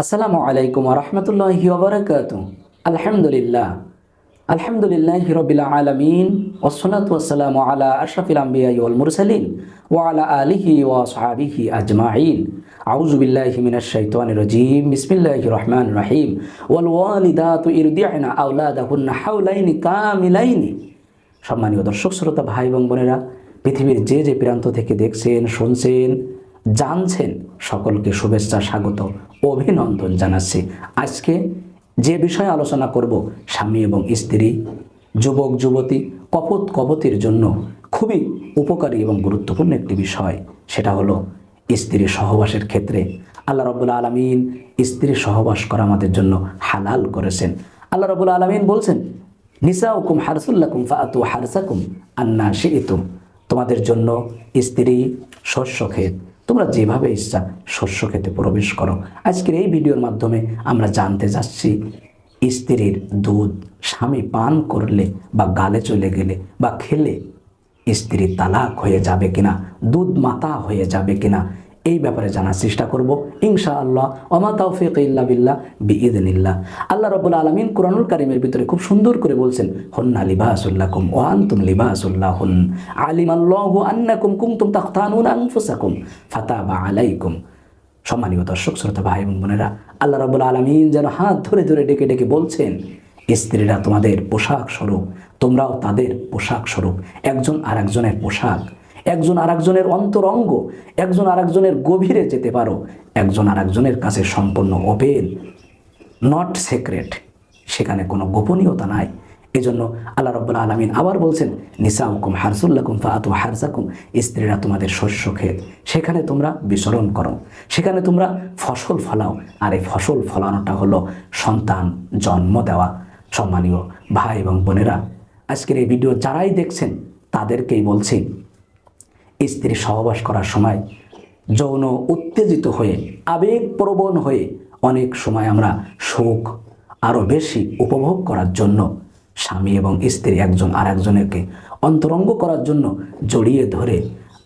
আসসালামু আলাইকুম ওয়া রাহমাতুল্লাহি ওয়া বারাকাতুহু। আলহামদুলিল্লাহ আলহামদুলিল্লাহি রাব্বিল আলামিন ওয়াসসালাতু ওয়াসসালামু আলা আশরাফিল আমবিয়াই ওয়াল মুরসালিন ওয়া আলা আলিহি ওয়া আসহাবিহি আজমাইন। আউযু বিল্লাহি মিনাশ শাইতানির রাজীম। বিসমিল্লাহির রহমানির রহিম। ওয়াল ওয়ালিদাতু ইরদি'না আওলাদাহুন্না হাওলাইনি কামিলাইনি। সম্মানীয় দর্শক শ্রোতা ভাই এবং বোনেরা, পৃথিবীর যে যে প্রান্ত থেকে দেখছেন, শুনছেন, জানছেন, সকলকে শুভেচ্ছা, স্বাগত, অভিনন্দন জানাচ্ছি। আজকে যে বিষয়ে আলোচনা করব, স্বামী এবং স্ত্রী, যুবক যুবতী, কপোত কপতির জন্য খুবই উপকারী এবং গুরুত্বপূর্ণ একটি বিষয়। সেটা হলো স্ত্রী সহবাসের ক্ষেত্রে আল্লাহ রাব্বুল আলামিন স্ত্রী সহবাস করা আমাদের জন্য হালাল করেছেন। আল্লাহ রাব্বুল আলামিন বলছেন, নিসাউকুম হারসুল লাকুম ফাআতু হারসাকুম আন্না শি'তুম। তোমাদের জন্য স্ত্রী শস্য ক্ষেত, তোমরা যেভাবে ইচ্ছা শস্য খেতে প্রবেশ করো। আজকের এই ভিডিওর মাধ্যমে আমরা জানতে যাচ্ছি, স্ত্রীর দুধ স্বামী পান করলে বা গালে চলে গেলে বা খেলে স্ত্রী তালাক হয়ে যাবে কিনা, দুধ মাতা হয়ে যাবে কিনা, এই ব্যাপারে জানার চেষ্টা করব ইনশাআল্লাহ। ওমা তাওফিক ইল্লা বিল্লাহ বিইذনিল্লাহ। আল্লাহ রাব্বুল আলামিন কুরআনুল কারীমের ভিতরে খুব সুন্দর করে বলছেন, হুন্না লিবাসুল লাকুম ওয়া আনতুম লিবাসুল লাহুন আলিমাল্লাহু আন্নাকুম কুনতুম তাখতানুনা আনফুসাকুম ফাতাবা আলাইকুম। সম্মানীয় দর্শক শ্রোতা ভাই এবং বোনেরা, আল্লাহ রাব্বুল আলামিন যেন হাত ধরে ধরে ডেকে ডেকে বলছেন, স্ত্রীরা তোমাদের পোশাক স্বরূপ, তোমরাও তাদের পোশাক স্বরূপ। একজন আর একজনের পোশাক, একজন আর একজনের অন্তরঙ্গ, একজন আর একজনের গভীরে যেতে পারো, একজন আর একজনের কাছে সম্পূর্ণ ওপেন, নট সিক্রেট, সেখানে কোনো গোপনীয়তা নাই। এজন্য আল্লাহ রাব্বুল আলামিন আবার বলছেন, নিসাউকুম হারসুল লাকুম ফাআতু হারসাকুম। স্ত্রীরা তোমাদের শস্য ক্ষেত, সেখানে তোমরা বিচরণ করো, সেখানে তোমরা ফসল ফলাও। আর এই ফসল ফলানোটা হলো সন্তান জন্ম দেওয়া। সম্মানীয় ভাই এবং বোনেরা, আজকের এই ভিডিও যারাই দেখছেন তাদেরকেই বলছি, স্ত্রী সহবাস করার সময় যৌন উত্তেজিত হয়ে, আবেগপ্রবণ হয়ে অনেক সময় আমরা সুখ আরও বেশি উপভোগ করার জন্য স্বামী এবং স্ত্রী একজন আর একজনকে অন্তরঙ্গ করার জন্য জড়িয়ে ধরে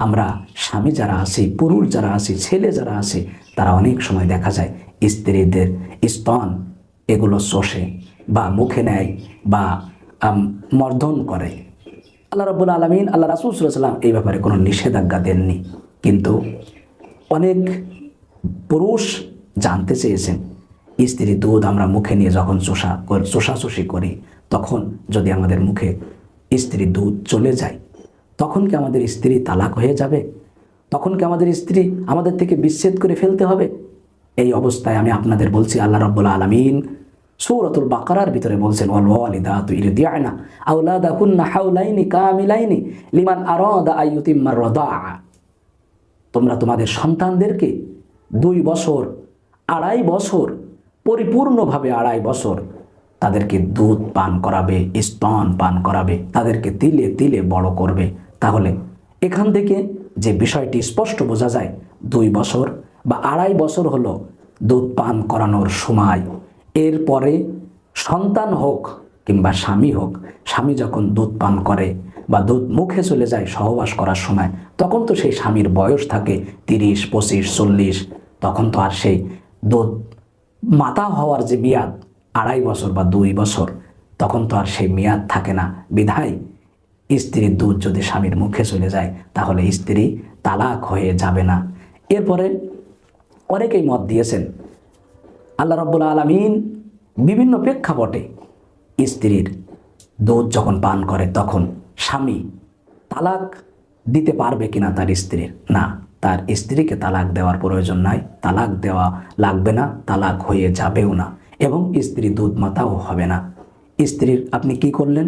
আমরা স্বামী যারা আছি, পুরুষ যারা আছি, ছেলে যারা আছি, তারা অনেক সময় দেখা যায় স্ত্রীদের স্তন এগুলো চষে বা মুখে নেয় বা মর্দন করে। আল্লাহ রাব্বুল আলামিন, আল্লাহ রাসূল সাল্লাল্লাহু আলাইহি ওয়াসাল্লাম এই ব্যাপারে কোনো নিষেধাজ্ঞা দেননি, কিন্তু অনেক পুরুষ জানতে চেয়েছেন, স্ত্রী দুধ আমরা মুখে নিয়ে যখন চোষাচুষি করি, তখন যদি আমাদের মুখে স্ত্রী দুধ চলে যায়, তখন কি আমাদের স্ত্রী তালাক হয়ে যাবে? তখন কি আমাদের স্ত্রী আমাদের থেকে বিচ্ছেদ করে ফেলতে হবে? এই অবস্থায় আমি আপনাদের বলছি, আল্লাহ রাব্বুল আলামিন সূরাতুল বাকারার ভিতরে বলছেন, ওয়াল ওয়ালিদাতু ইরদি'না আওলাদাহুন্না হাওলাইনি কামিলাইনি লিমান আরাদা আইয়ুতিম্মার রাদাআ। তোমরা তোমাদের সন্তানদেরকে 2 বছর, 2.5 বছর, পরিপূর্ণভাবে 2.5 বছর তাদেরকে দুধ পান করাবে, স্তন পান করাবে, তাদেরকে তিলে তিলে বড় করবে। তাহলে এখান থেকে যে বিষয়টি স্পষ্ট বোঝা যায়, 2 বছর বা 2.5 বছর হলো দুধ পান করানোর সময়। এরপরে সন্তান হোক কিংবা স্বামী হোক, স্বামী যখন দুধ পান করে বা দুধ মুখে চলে যায় সহবাস করার সময়, তখন তো সেই স্বামীর বয়স থাকে 30, 25, 40। তখন তো আর সেই দুধ মাতা হওয়ার যে মেয়াদ 2.5 বছর বা 2 বছর, তখন তো আর সেই মেয়াদ থাকে না। বিধায় স্ত্রীর দুধ যদি স্বামীর মুখে চলে যায়, তাহলে স্ত্রী তালাক হয়ে যাবে না। এরপরে অনেকেই মত দিয়েছেন, আল্লাহ রাব্বুল আলামিন বিভিন্ন প্রেক্ষাপটে স্ত্রীর দুধ যখন পান করে তখন স্বামী তালাক দিতে পারবে কিনা তার স্ত্রীর। না, তার স্ত্রীকে তালাক দেওয়ার প্রয়োজন নাই, তালাক দেওয়া লাগবে না, তালাক হয়ে যাবেও না, এবং স্ত্রী দুধ মাতাও হবে না। স্ত্রীর আপনি কি করলেন?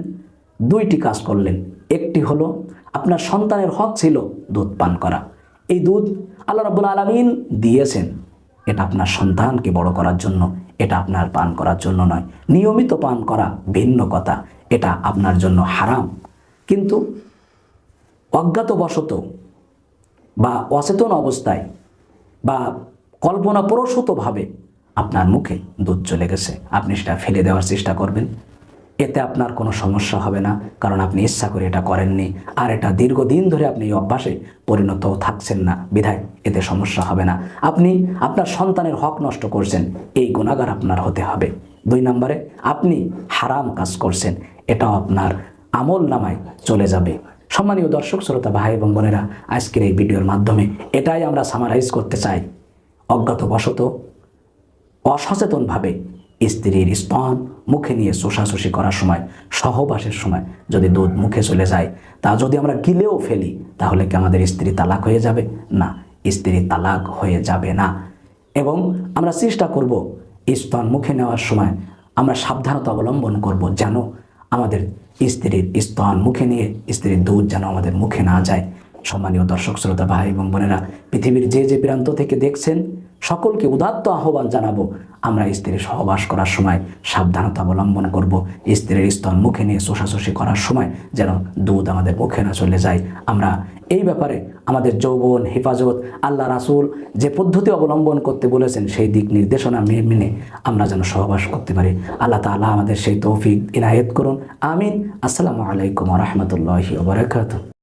2টি কাজ করলেন। একটি হলো আপনার সন্তানের হক ছিল দুধ পান করা। এই দুধ আল্লাহ রাব্বুল আলামিন দিয়েছেন, এটা আপনার সন্তানকে বড় করার জন্য, এটা আপনার পান করার জন্য নয়। নিয়মিত পান করা ভিন্ন কথা, এটা আপনার জন্য হারাম। কিন্তু অজ্ঞাতবশত বা অচেতন অবস্থায় বা কল্পনাপ্রসূতভাবে আপনার মুখে দুধ চলে গেছে, আপনি সেটা ফেলে দেওয়ার চেষ্টা করবেন। এতে আপনার কোনো সমস্যা হবে না, কারণ আপনি ইচ্ছা করে এটা করেননি, আর এটা দীর্ঘদিন ধরে আপনি এই অভ্যাসে পরিণত থাকছেন না, বিধায় এতে সমস্যা হবে না। আপনি আপনার সন্তানের হক নষ্ট করছেন, এই গুনাহগার আপনার হতে হবে। 2 নম্বরে, আপনি হারাম কাজ করছেন, এটাও আপনার আমল নামায় চলে যাবে। সম্মানীয় দর্শক শ্রোতা ভাই এবং বোনেরা, আজকের এই ভিডিওর মাধ্যমে এটাই আমরা সামারাইজ করতে চাই। অজ্ঞাতবশত অসচেতনভাবে স্ত্রীর স্তন মুখে নিয়ে চোষাচুষি করার সময়, সহবাসের সময় যদি দুধ মুখে চলে যায়, তা যদি আমরা গিলেও ফেলি, তাহলে কি আমাদের স্ত্রী তালাক হয়ে যাবে? না, স্ত্রী তালাক হয়ে যাবে না। এবং আমরা চেষ্টা করব স্তন মুখে নেওয়ার সময় আমরা সাবধানতা অবলম্বন করব, যেন আমাদের স্ত্রীর স্তন মুখে নিয়ে স্ত্রীর দুধ যেন আমাদের মুখে না যায়। সম্মানীয় দর্শক শ্রোতা ভাই এবং বোনেরা, পৃথিবীর যে যে প্রান্ত থেকে দেখছেন, সকলকে উদাত্ত আহ্বান জানাবো, আমরা স্ত্রীর সহবাস করার সময় সাবধানতা অবলম্বন করব। স্ত্রীর স্তন মুখে নিয়ে চোষাচুষি করার সময় যেন দুধ আমাদের মুখে না চলে যায়। আমরা এই ব্যাপারে আমাদের যৌবন হেফাজত, আল্লাহ রাসূল যে পদ্ধতি অবলম্বন করতে বলেছেন, সেই দিক নির্দেশনা মেনে আমরা যেন সহবাস করতে পারি। আল্লাহ তাআলা আমাদের সেই তৌফিক ইনায়েত করুন। আমিন। আসসালামু আলাইকুম ওয়া রাহমাতুল্লাহি ওয়া বারাকাতুহু।